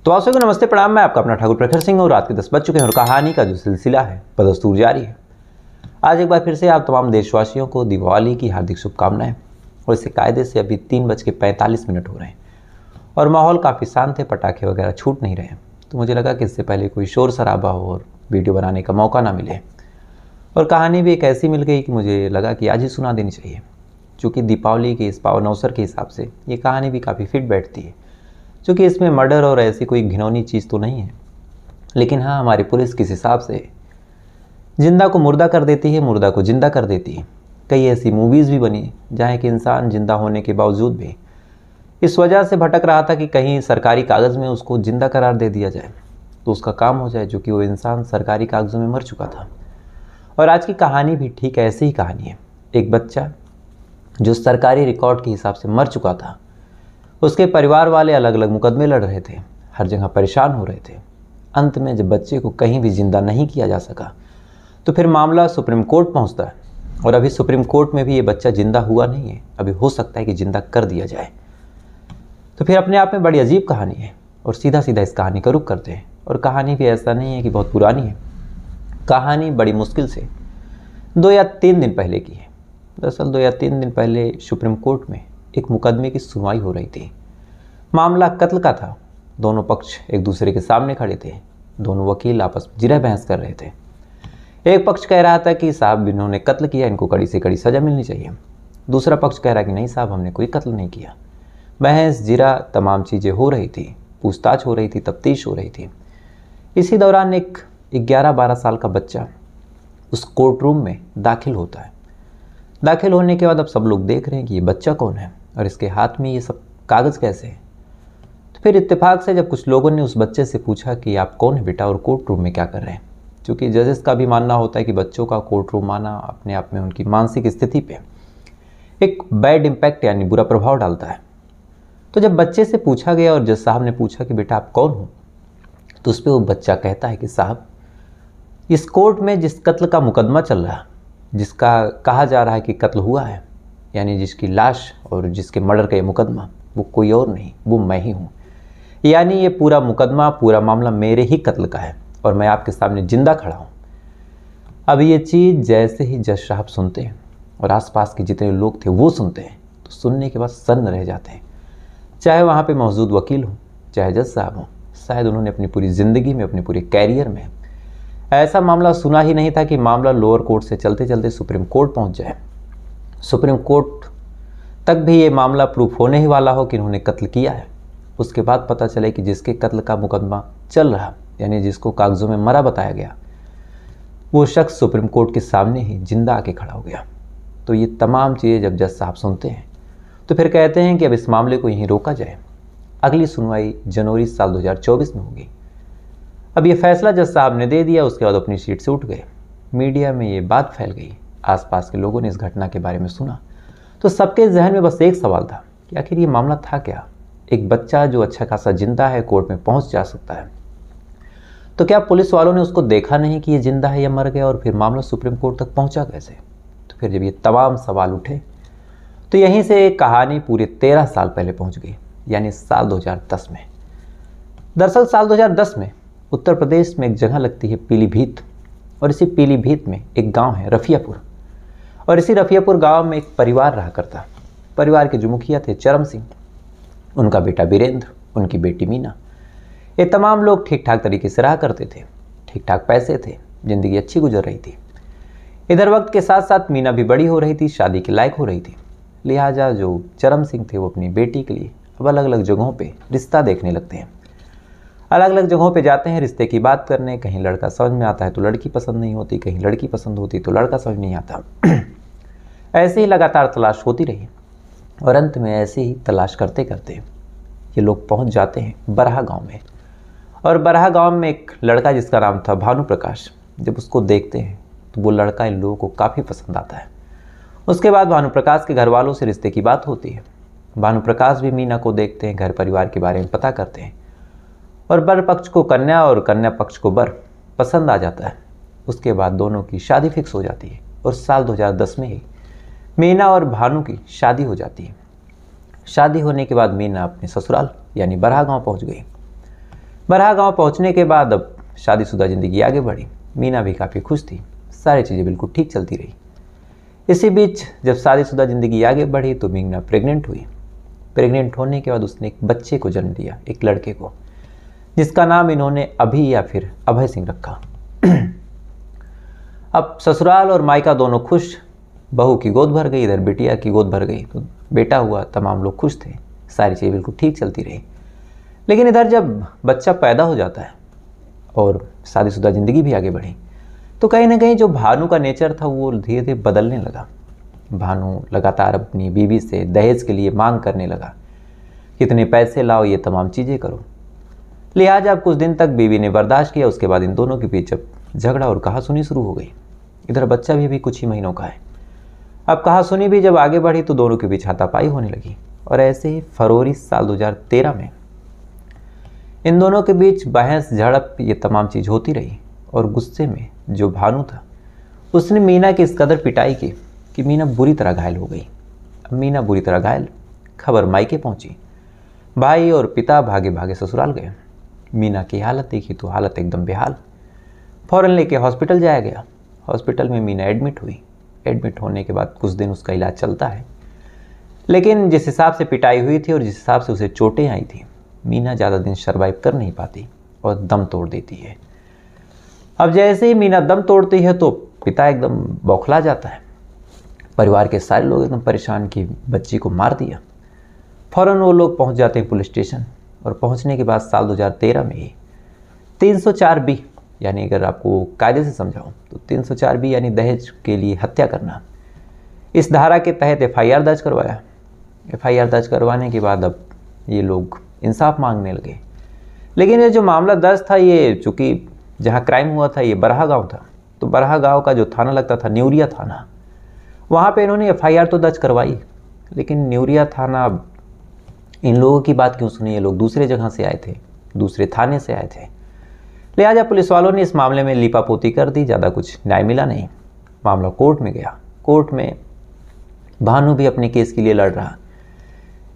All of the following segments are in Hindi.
तो आप सभी को नमस्ते प्रणाम। मैं आपका अपना ठाकुर प्रखर सिंह और रात के 10 बज चुके हैं और कहानी का जो सिलसिला है बदस्तूर जारी है। आज एक बार फिर से आप तमाम देशवासियों को दिवाली की हार्दिक शुभकामनाएं। और इसे कायदे से अभी 3:45 हो रहे हैं और माहौल काफ़ी शांत है, पटाखे वगैरह छूट नहीं रहे हैं। तो मुझे लगा कि इससे पहले कोई शोर शराबा हो और वीडियो बनाने का मौका ना मिले। और कहानी भी एक ऐसी मिल गई कि मुझे लगा कि आज ही सुना देनी चाहिए, चूँकि दीपावली के इस पावन अवसर के हिसाब से ये कहानी भी काफ़ी फिट बैठती है। क्योंकि इसमें मर्डर और ऐसी कोई घिनौनी चीज़ तो नहीं है, लेकिन हाँ हमारी पुलिस किस हिसाब से जिंदा को मुर्दा कर देती है, मुर्दा को जिंदा कर देती है। कई ऐसी मूवीज़ भी बनी जहाँ कि इंसान जिंदा होने के बावजूद भी इस वजह से भटक रहा था कि कहीं सरकारी कागज़ में उसको जिंदा करार दे दिया जाए तो उसका काम हो जाए, जो कि वो इंसान सरकारी कागज़ों में मर चुका था। और आज की कहानी भी ठीक ऐसी ही कहानी है। एक बच्चा जो सरकारी रिकॉर्ड के हिसाब से मर चुका था, उसके परिवार वाले अलग अलग मुकदमे लड़ रहे थे, हर जगह परेशान हो रहे थे। अंत में जब बच्चे को कहीं भी जिंदा नहीं किया जा सका तो फिर मामला सुप्रीम कोर्ट पहुंचता है। और अभी सुप्रीम कोर्ट में भी ये बच्चा जिंदा हुआ नहीं है, अभी हो सकता है कि जिंदा कर दिया जाए। तो फिर अपने आप में बड़ी अजीब कहानी है और सीधा सीधा इस कहानी का रुख करते हैं। और कहानी भी ऐसा नहीं है कि बहुत पुरानी है, कहानी बड़ी मुश्किल से 2 या 3 दिन पहले की है। दरअसल 2 या 3 दिन पहले सुप्रीम कोर्ट में एक मुकदमे की सुनवाई हो रही थी। मामला कत्ल का था। दोनों पक्ष एक दूसरे के सामने खड़े थे, दोनों वकील आपस में जिरह बहस कर रहे थे। एक पक्ष कह रहा था कि साहब इन्होंने कत्ल किया, इनको कड़ी से कड़ी सज़ा मिलनी चाहिए। दूसरा पक्ष कह रहा कि नहीं साहब, हमने कोई कत्ल नहीं किया। बहस जिरा तमाम चीज़ें हो रही थी, पूछताछ हो रही थी, तफ्तीश हो रही थी। इसी दौरान एक 11-12 साल का बच्चा उस कोर्ट रूम में दाखिल होता है। दाखिल होने के बाद अब सब लोग देख रहे हैं कि ये बच्चा कौन है और इसके हाथ में ये सब कागज़ कैसे हैं। तो फिर इत्तेफाक से जब कुछ लोगों ने उस बच्चे से पूछा कि आप कौन है बेटा और कोर्ट रूम में क्या कर रहे हैं, क्योंकि जजेस का भी मानना होता है कि बच्चों का कोर्ट रूम आना अपने आप में उनकी मानसिक स्थिति पे एक बैड इम्पैक्ट यानी बुरा प्रभाव डालता है। तो जब बच्चे से पूछा गया और जज साहब ने पूछा कि बेटा आप कौन हो, तो उस पर वो बच्चा कहता है कि साहब इस कोर्ट में जिस कत्ल का मुकदमा चल रहा है, जिसका कहा जा रहा है कि कत्ल हुआ है, यानी जिसकी लाश और जिसके मर्डर का ये मुकदमा, वो कोई और नहीं, वो मैं ही हूँ। यानी ये पूरा मुकदमा, पूरा मामला मेरे ही कत्ल का है और मैं आपके सामने जिंदा खड़ा हूँ। अब ये चीज़ जैसे ही जज साहब सुनते हैं और आसपास के जितने लोग थे वो सुनते हैं, तो सुनने के बाद सन्न रह जाते हैं। चाहे वहाँ पे मौजूद वकील हो, चाहे जज साहब हो, शायद उन्होंने अपनी पूरी ज़िंदगी में, अपने पूरे कैरियर में ऐसा मामला सुना ही नहीं था कि मामला लोअर कोर्ट से चलते चलते सुप्रीम कोर्ट पहुंच जाए। सुप्रीम कोर्ट तक भी ये मामला प्रूफ होने ही वाला हो कि इन्होंने कत्ल किया है। उसके बाद पता चले कि जिसके कत्ल का मुकदमा चल रहा, यानी जिसको कागज़ों में मरा बताया गया, वो शख्स सुप्रीम कोर्ट के सामने ही जिंदा आके खड़ा हो गया। तो ये तमाम चीज़ें जब जज साहब सुनते हैं तो फिर कहते हैं कि अब इस मामले को यहीं रोका जाए। अगली सुनवाई जनवरी साल 2024 में होगी। अब ये फैसला जज साहब ने दे दिया, उसके बाद अपनी सीट से उठ गए। मीडिया में ये बात फैल गई, आसपास के लोगों ने इस घटना के बारे में सुना, तो सबके जहन में बस एक सवाल था कि आखिर ये मामला था क्या। एक बच्चा जो अच्छा खासा जिंदा है कोर्ट में पहुंच जा सकता है, तो क्या पुलिस वालों ने उसको देखा नहीं कि ये जिंदा है या मर गया, और फिर मामला सुप्रीम कोर्ट तक पहुंचा कैसे। तो फिर जब ये तमाम सवाल उठे तो यहीं से एक कहानी पूरे 13 साल पहले पहुँच गई, यानी साल 2010 में। दरअसल साल 2010 में उत्तर प्रदेश में एक जगह लगती है पीलीभीत, और इसी पीलीभीत में एक गांव है रफियापुर। और इसी रफियापुर गांव में एक परिवार रहा करता। परिवार के जो मुखिया थे चरम सिंह, उनका बेटा वीरेंद्र, उनकी बेटी मीना। ये तमाम लोग ठीक ठाक तरीके से रहा करते थे, ठीक ठाक पैसे थे, ज़िंदगी अच्छी गुजर रही थी। इधर वक्त के साथ साथ मीना भी बड़ी हो रही थी, शादी के लायक हो रही थी। लिहाजा जो चरम सिंह थे वो अपनी बेटी के लिए अब अलग अलग जगहों पर रिश्ता देखने लगते हैं। अलग अलग जगहों पे जाते हैं रिश्ते की बात करने। कहीं लड़का समझ में आता है तो लड़की पसंद नहीं होती, कहीं लड़की पसंद होती तो लड़का समझ नहीं आता। ऐसे ही लगातार तलाश होती रही और अंत में ऐसे ही तलाश करते करते ये लोग पहुंच जाते हैं बरहा गांव में। और बरहा गांव में एक लड़का जिसका नाम था भानु प्रकाश। जब उसको देखते हैं तो वो लड़का इन लोगों को काफ़ी पसंद आता है। उसके बाद भानु प्रकाश के घर वालों से रिश्ते की बात होती है। भानु प्रकाश भी मीना को देखते हैं, घर परिवार के बारे में पता करते हैं, और बर पक्ष को कन्या और कन्या पक्ष को बर पसंद आ जाता है। उसके बाद दोनों की शादी फिक्स हो जाती है और साल 2010 में ही मीना और भानु की शादी हो जाती है। शादी होने के बाद मीना अपने ससुराल यानी बरहा गांव पहुंच गई। बरहा गांव पहुंचने के बाद अब शादीशुदा जिंदगी आगे बढ़ी। मीना भी काफ़ी खुश थी, सारी चीज़ें बिल्कुल ठीक चलती रही। इसी बीच जब शादीशुदा जिंदगी आगे बढ़ी तो मीना प्रेग्नेंट हुई। प्रेग्नेंट होने के बाद उसने एक बच्चे को जन्म दिया, एक लड़के को, जिसका नाम इन्होंने अभी या फिर अभय सिंह रखा। अब ससुराल और मायका दोनों खुश, बहू की गोद भर गई, इधर बिटिया की गोद भर गई, तो बेटा हुआ, तमाम लोग खुश थे, सारी चीज़ें बिल्कुल ठीक चलती रही। लेकिन इधर जब बच्चा पैदा हो जाता है और शादीशुदा ज़िंदगी भी आगे बढ़ी तो कहीं ना कहीं जो भानु का नेचर था वो धीरे धीरे बदलने लगा। भानु लगातार अपनी बीवी से दहेज के लिए मांग करने लगा, कितने पैसे लाओ, ये तमाम चीज़ें करो। लिहाजा अब कुछ दिन तक बीवी ने बर्दाश्त किया। उसके बाद इन दोनों के बीच अब झगड़ा और कहासुनी शुरू हो गई। इधर बच्चा भी अभी कुछ ही महीनों का है। अब कहासुनी भी जब आगे बढ़ी तो दोनों के बीच हाथापाई होने लगी। और ऐसे ही फरवरी साल 2013 में इन दोनों के बीच बहस, झड़प, ये तमाम चीज़ होती रही। और गुस्से में जो भानु था उसने मीना की इस कदर पिटाई की कि मीना बुरी तरह घायल हो गई। अब मीना बुरी तरह घायल, खबर मायके पहुंची। भाई और पिता भागे भागे ससुराल गए। मीना की हालत देखी तो हालत एकदम बेहाल। फ़ौरन लेके हॉस्पिटल जाया गया। हॉस्पिटल में मीना एडमिट हुई। एडमिट होने के बाद कुछ दिन उसका इलाज चलता है, लेकिन जिस हिसाब से पिटाई हुई थी और जिस हिसाब से उसे चोटें आई थी, मीना ज़्यादा दिन सर्वाइव कर नहीं पाती और दम तोड़ देती है। अब जैसे ही मीना दम तोड़ती है तो पिता एकदम बौखला जाता है। परिवार के सारे लोग एकदम परेशान कि बच्ची को मार दिया। फ़ौरन वो लोग पहुंच जाते हैं पुलिस स्टेशन। और पहुंचने के बाद साल 2013 में ही 304B, यानी अगर आपको कायदे से समझाऊं तो 304B यानी दहेज के लिए हत्या करना, इस धारा के तहत FIR दर्ज करवाया। FIR दर्ज करवाने के बाद अब ये लोग इंसाफ मांगने लगे। लेकिन ये जो मामला दर्ज था, ये चूँकि जहाँ क्राइम हुआ था ये बरहा गांव था, तो बरहा गांव का जो थाना लगता था न्यूरिया थाना, वहाँ पे इन्होंने FIR तो दर्ज करवाई। लेकिन न्यूरिया थाना इन लोगों की बात क्यों सुनी? ये लोग दूसरे जगह से आए थे, दूसरे थाने से आए थे। लिहाजा पुलिस वालों ने इस मामले में लीपापोती कर दी। ज़्यादा कुछ न्याय मिला नहीं। मामला कोर्ट में गया। कोर्ट में भानु भी अपने केस के लिए लड़ रहा,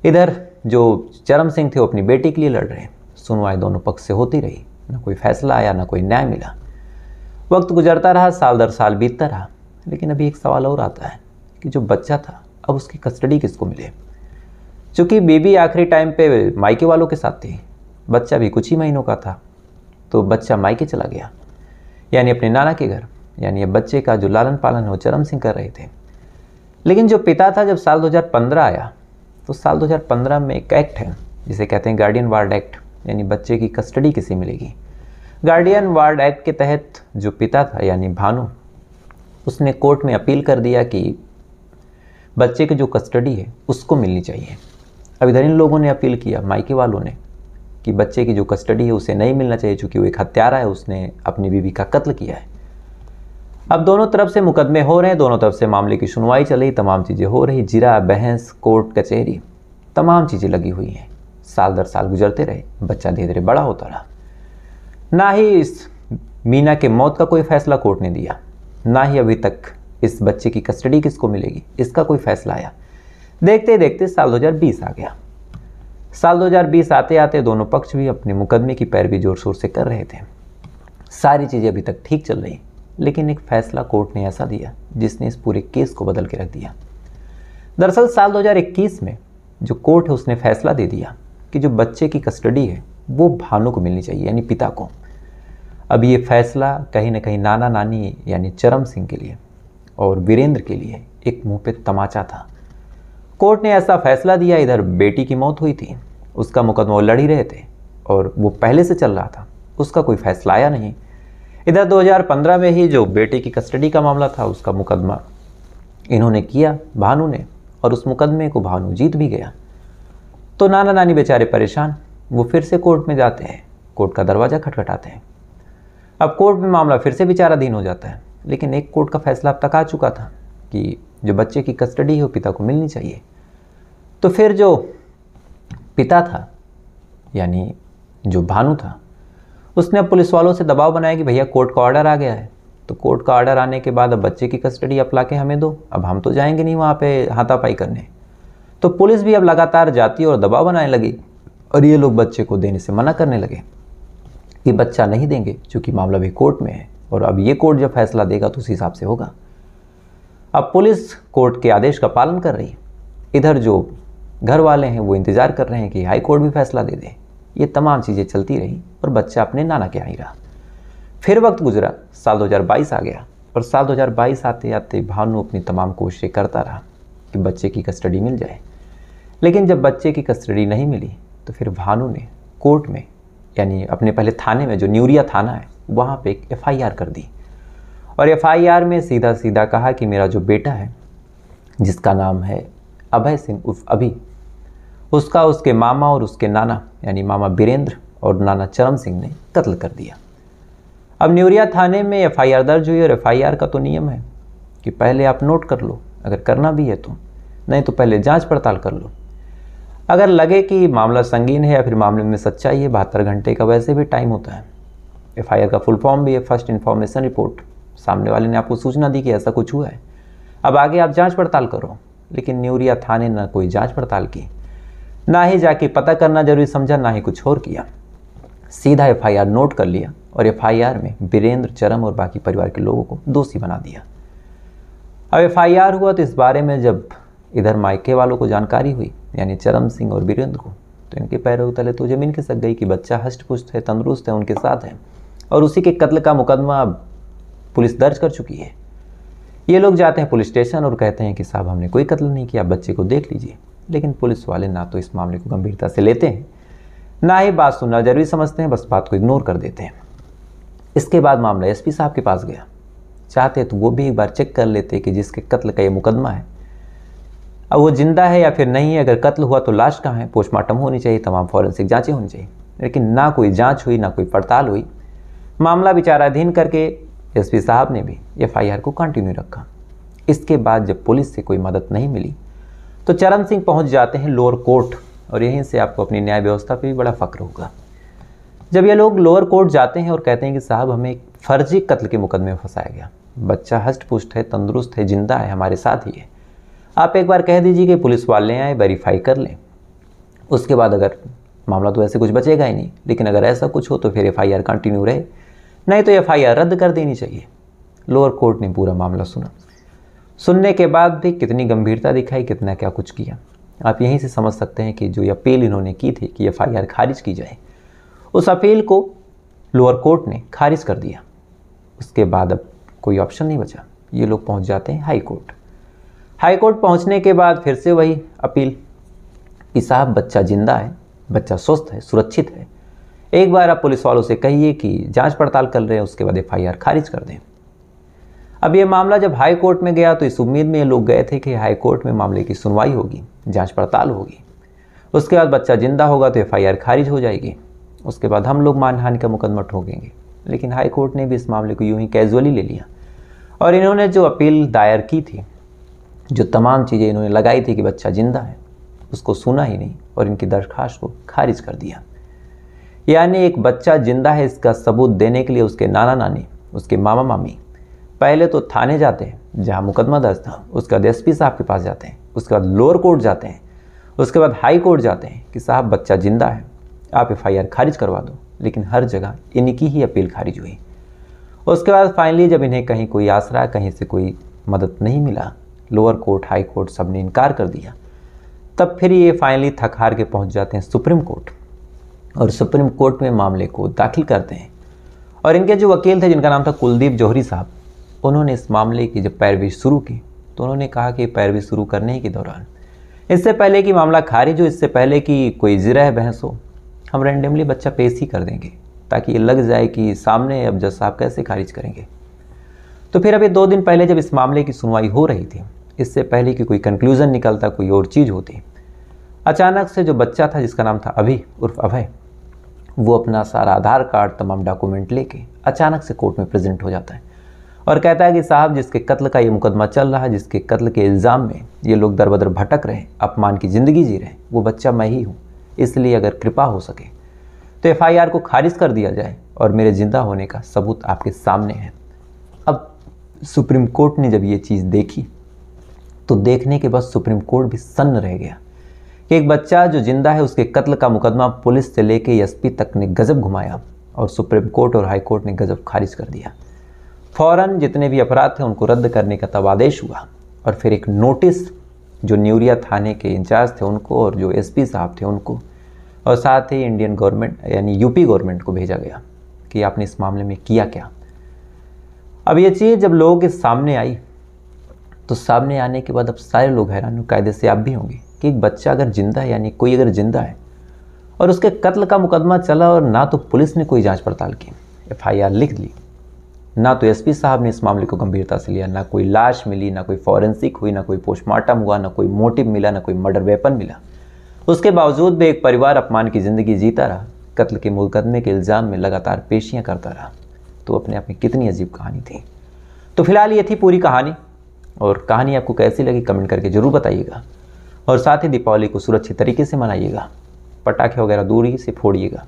इधर जो चरम सिंह थे वो अपनी बेटी के लिए लड़ रहे। सुनवाई दोनों पक्ष से होती रही, ना कोई फैसला आया, ना कोई न्याय मिला। वक्त गुजरता रहा, साल दर साल बीतता रहा। लेकिन अभी एक सवाल और आता है कि जो बच्चा था अब उसकी कस्टडी किसको मिले? चूँकि बीबी आखिरी टाइम पे मायके वालों के साथ थी, बच्चा भी कुछ ही महीनों का था, तो बच्चा मायके चला गया, यानी अपने नाना के घर। यानी अब बच्चे का जो लालन पालन है वो चरम सिंह कर रहे थे। लेकिन जो पिता था, जब साल 2015 आया तो साल 2015 में एक एक्ट है जिसे कहते हैं गार्डियन वार्ड एक्ट, यानी बच्चे की कस्टडी किसे मिलेगी। गार्डियन वार्ड एक्ट के तहत जो पिता था यानी भानु, उसने कोर्ट में अपील कर दिया कि बच्चे की जो कस्टडी है उसको मिलनी चाहिए। अब इधर इन लोगों ने अपील किया, मायके वालों ने, कि बच्चे की जो कस्टडी है उसे नहीं मिलना चाहिए, चूँकि वो एक हत्यारा है, उसने अपनी बीवी का कत्ल किया है। अब दोनों तरफ से मुकदमे हो रहे हैं, दोनों तरफ से मामले की सुनवाई चल रही, तमाम चीज़ें हो रही, जिरा बहस, कोर्ट कचहरी, तमाम चीज़ें लगी हुई हैं। साल दर साल गुजरते रहे, बच्चा धीरे धीरे बड़ा होता रहा। ना ही इस मीना के मौत का कोई फैसला कोर्ट ने दिया, ना ही अभी तक इस बच्चे की कस्टडी किसको मिलेगी इसका कोई फैसला आया। देखते देखते साल 2020 आ गया। साल 2020 आते आते दोनों पक्ष भी अपने मुकदमे की पैरवी जोर शोर से कर रहे थे। सारी चीज़ें अभी तक ठीक चल रही, लेकिन एक फैसला कोर्ट ने ऐसा दिया जिसने इस पूरे केस को बदल के रख दिया। दरअसल साल 2021 में जो कोर्ट है उसने फैसला दे दिया कि जो बच्चे की कस्टडी है वो भानु को मिलनी चाहिए, यानी पिता को। अब ये फैसला कहीं ना कहीं नाना नानी यानी चरम सिंह के लिए और वीरेंद्र के लिए एक मुंह पे तमाचा था। कोर्ट ने ऐसा फैसला दिया। इधर बेटी की मौत हुई थी, उसका मुकदमा वो लड़ ही रहे थे और वो पहले से चल रहा था, उसका कोई फैसला आया नहीं। इधर 2015 में ही जो बेटे की कस्टडी का मामला था उसका मुकदमा इन्होंने किया, भानु ने, और उस मुकदमे को भानु जीत भी गया। तो नाना नानी बेचारे परेशान, वो फिर से कोर्ट में जाते हैं, कोर्ट का दरवाज़ा खटखटाते हैं। अब कोर्ट में मामला फिर से विचाराधीन हो जाता है। लेकिन एक कोर्ट का फैसला अब तक आ चुका था कि जो बच्चे की कस्टडी है वो पिता को मिलनी चाहिए। तो फिर जो पिता था यानी जो भानु था, उसने अब पुलिस वालों से दबाव बनाया कि भैया कोर्ट का ऑर्डर आ गया है, तो कोर्ट का ऑर्डर आने के बाद अब बच्चे की कस्टडी अब ला के हमें दो, अब हम तो जाएंगे नहीं वहाँ पे हाथापाई करने। तो पुलिस भी अब लगातार जाती और दबाव बनाने लगी और ये लोग बच्चे को देने से मना करने लगे। कि बच्चा नहीं देंगे, क्योंकि मामला भी कोर्ट में है और अब ये कोर्ट जब फैसला देगा तो उस हिसाब से होगा। अब पुलिस कोर्ट के आदेश का पालन कर रही है, इधर जो घर वाले हैं वो इंतज़ार कर रहे हैं कि हाई कोर्ट भी फैसला दे दे। ये तमाम चीज़ें चलती रही और बच्चा अपने नाना के यहाँ ही रहा। फिर वक्त गुजरा, साल 2022 आ गया और साल 2022 आते आते भानु अपनी तमाम कोशिशें करता रहा कि बच्चे की कस्टडी मिल जाए। लेकिन जब बच्चे की कस्टडी नहीं मिली तो फिर भानु ने कोर्ट में, यानी अपने पहले थाने में, जो न्यूरिया थाना है, वहाँ पे एक FIR कर दी। और FIR में सीधा सीधा कहा कि मेरा जो बेटा है, जिसका नाम है अभय सिंह उर्फ अभी, उसका उसके मामा और उसके नाना, यानी मामा बीरेंद्र और नाना चरम सिंह ने कत्ल कर दिया। अब न्यूरिया थाने में FIR दर्ज हुई और FIR का तो नियम है कि पहले आप नोट कर लो, अगर करना भी है तो, नहीं तो पहले जांच पड़ताल कर लो। अगर लगे कि मामला संगीन है या फिर मामले में सच्चाई है, 72 घंटे का वैसे भी टाइम होता है। FIR का फुल फॉर्म भी है फर्स्ट इन्फॉर्मेशन रिपोर्ट। सामने वाले ने आपको सूचना दी कि ऐसा कुछ हुआ है, अब आगे आप जांच पड़ताल करो। लेकिन न्यूरिया थाने ना कोई जांच पड़ताल की, ना ही जाके पता करना जरूरी समझा, ना ही कुछ और किया। सीधा FIR नोट कर लिया और FIR में बीरेंद्र, चरम और बाकी परिवार के लोगों को दोषी बना दिया। अब FIR हुआ तो इस बारे में जब इधर मायके वालों को जानकारी हुई, यानी चरम सिंह और बीरेंद्र को, तो इनके पैरों तले तो जमीन खिसक गई कि बच्चा हष्ट पुष्ट है, तंदुरुस्त है, उनके साथ है और उसी के कत्ल का मुकदमा अब पुलिस दर्ज कर चुकी है। ये लोग जाते हैं पुलिस स्टेशन और कहते हैं कि साहब हमने कोई कत्ल नहीं किया, बच्चे को देख लीजिए। लेकिन पुलिस वाले ना तो इस मामले को गंभीरता से लेते हैं, ना ही बात सुनना जरूरी समझते हैं, बस बात को इग्नोर कर देते हैं। इसके बाद मामला SP साहब के पास गया। चाहते तो वो भी एक बार चेक कर लेते कि जिसके कत्ल का ये मुकदमा है अब वो जिंदा है या फिर नहीं है। अगर कत्ल हुआ तो लाश कहाँ है, पोस्टमार्टम होनी चाहिए, तमाम फॉरेंसिक जांचें होनी चाहिए। लेकिन ना कोई जांच हुई, ना कोई पड़ताल हुई। मामला विचाराधीन करके SP साहब ने भी FIR को कंटिन्यू रखा। इसके बाद जब पुलिस से कोई मदद नहीं मिली तो चरम सिंह पहुंच जाते हैं लोअर कोर्ट, और यहीं से आपको अपनी न्याय व्यवस्था पे भी बड़ा फक्र होगा। जब ये लोग लोअर कोर्ट जाते हैं और कहते हैं कि साहब हमें एक फर्जी कत्ल के मुकदमे में फंसाया गया, बच्चा हष्ट पुष्ट है, तंदुरुस्त है, जिंदा है, हमारे साथ ही है, आप एक बार कह दीजिए कि पुलिस वाले आए, वेरीफाई कर लें, उसके बाद अगर मामला तो ऐसे कुछ बचेगा ही नहीं। लेकिन अगर ऐसा कुछ हो तो फिर FIR कंटिन्यू रहे, नहीं तो FIR रद्द कर देनी चाहिए। लोअर कोर्ट ने पूरा मामला सुना। सुनने के बाद भी कितनी गंभीरता दिखाई, कितना क्या कुछ किया, आप यहीं से समझ सकते हैं कि जो अपील इन्होंने की थी कि FIR खारिज की जाए, उस अपील को लोअर कोर्ट ने खारिज कर दिया। उसके बाद अब कोई ऑप्शन नहीं बचा, ये लोग पहुंच जाते हैं हाई कोर्ट। हाई कोर्ट पहुंचने के बाद फिर से वही अपील कि साहब बच्चा जिंदा है, बच्चा स्वस्थ है, सुरक्षित है, एक बार आप पुलिस वालों से कहिए कि जांच पड़ताल कर रहे हैं, उसके बाद FIR खारिज कर दें। अब ये मामला जब हाई कोर्ट में गया तो इस उम्मीद में ये लोग गए थे कि हाई कोर्ट में मामले की सुनवाई होगी, जांच पड़ताल होगी, उसके बाद बच्चा जिंदा होगा तो FIR खारिज हो जाएगी, उसके बाद हम लोग मानहानि का मुकदमा ठोकेंगे। लेकिन हाई कोर्ट ने भी इस मामले को यूं ही कैजुअली ले लिया और इन्होंने जो अपील दायर की थी, जो तमाम चीज़ें इन्होंने लगाई थी कि बच्चा जिंदा है, उसको सुना ही नहीं और इनकी दरख्वास्त को खारिज कर दिया। यानी एक बच्चा जिंदा है इसका सबूत देने के लिए उसके नाना नानी, उसके मामा मामी पहले तो थाने जाते हैं जहां मुकदमा दर्ज था, उसके बाद SP साहब के पास जाते हैं, उसके बाद लोअर कोर्ट जाते हैं, उसके बाद हाई कोर्ट जाते हैं कि साहब बच्चा जिंदा है, आप FIR खारिज करवा दो। लेकिन हर जगह इनकी ही अपील खारिज हुई। उसके बाद फाइनली जब इन्हें कहीं कोई आसरा, कहीं से कोई मदद नहीं मिला, लोअर कोर्ट, हाई कोर्ट सब ने इनकार कर दिया, तब फिर ये फाइनली थक हार के पहुंच जाते हैं सुप्रीम कोर्ट और सुप्रीम कोर्ट में मामले को दाखिल करते हैं। और इनके जो वकील थे जिनका नाम था कुलदीप जौहरी साहब, उन्होंने इस मामले की जब पैरवी शुरू की तो उन्होंने कहा कि पैरवी शुरू करने के दौरान, इससे पहले कि मामला खारिज हो, इससे पहले कि कोई जिरह बहस हो, हम रैंडमली बच्चा पेश ही कर देंगे ताकि ये लग जाए कि सामने अब जज साहब कैसे खारिज करेंगे। तो फिर अभी 2 दिन पहले जब इस मामले की सुनवाई हो रही थी, इससे पहले कि कोई कंक्लूजन निकलता, कोई और चीज़ होती, अचानक से जो बच्चा था जिसका नाम था अभी उर्फ अभय, वो अपना सारा आधार कार्ड, तमाम डॉक्यूमेंट लेके अचानक से कोर्ट में प्रेजेंट हो जाता है और कहता है कि साहब जिसके कत्ल का ये मुकदमा चल रहा है, जिसके कत्ल के इल्ज़ाम में ये लोग दर बदर भटक रहे, अपमान की ज़िंदगी जी रहे, वो बच्चा मैं ही हूँ। इसलिए अगर कृपा हो सके तो FIR को खारिज कर दिया जाए और मेरे जिंदा होने का सबूत आपके सामने है। अब सुप्रीम कोर्ट ने जब ये चीज़ देखी तो देखने के बाद सुप्रीम कोर्ट भी सन्न रह गया कि एक बच्चा जो जिंदा है उसके कत्ल का मुकदमा पुलिस से लेके SP तक ने गजब घुमाया और सुप्रीम कोर्ट और हाई कोर्ट ने गजब खारिज कर दिया। फौरन जितने भी अपराध थे उनको रद्द करने का तब आदेश हुआ और फिर एक नोटिस जो न्यूरिया थाने के इंचार्ज थे उनको और जो एसपी साहब थे उनको और साथ ही इंडियन गवर्नमेंट यानी यूपी गवर्नमेंट को भेजा गया कि आपने इस मामले में किया क्या। अब ये चीज़ जब लोगों के सामने आई तो सामने आने के बाद अब सारे लोग हैरान हो, कायदे से आप भी होंगे कि एक बच्चा अगर जिंदा है यानी कोई अगर जिंदा है और उसके कत्ल का मुकदमा चला और ना तो पुलिस ने कोई जांच पड़ताल की, एफआईआर लिख ली, ना तो एसपी साहब ने इस मामले को गंभीरता से लिया, ना कोई लाश मिली, ना कोई फॉरेंसिक हुई, ना कोई पोस्टमार्टम हुआ, ना कोई मोटिव मिला, ना कोई मर्डर वेपन मिला। उसके बावजूद भी एक परिवार अपमान की ज़िंदगी जीता रहा, कत्ल के मुकदमे के इल्ज़ाम में लगातार पेशियां करता रहा। तो अपने आप में कितनी अजीब कहानी थी। तो फिलहाल ये थी पूरी कहानी, और कहानी आपको कैसी लगी कमेंट करके ज़रूर बताइएगा। और साथ ही दीपावली को सुरक्षित तरीके से मनाइएगा, पटाखे वगैरह दूरी से फोड़िएगा।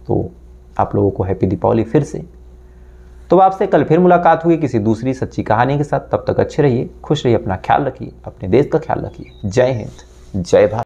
तो आप लोगों को हैप्पी दीपावली फिर से। तो आपसे कल फिर मुलाकात होगी किसी दूसरी सच्ची कहानी के साथ। तब तक अच्छे रहिए, खुश रहिए, अपना ख्याल रखिए, अपने देश का ख्याल रखिए। जय हिंद, जय भारत।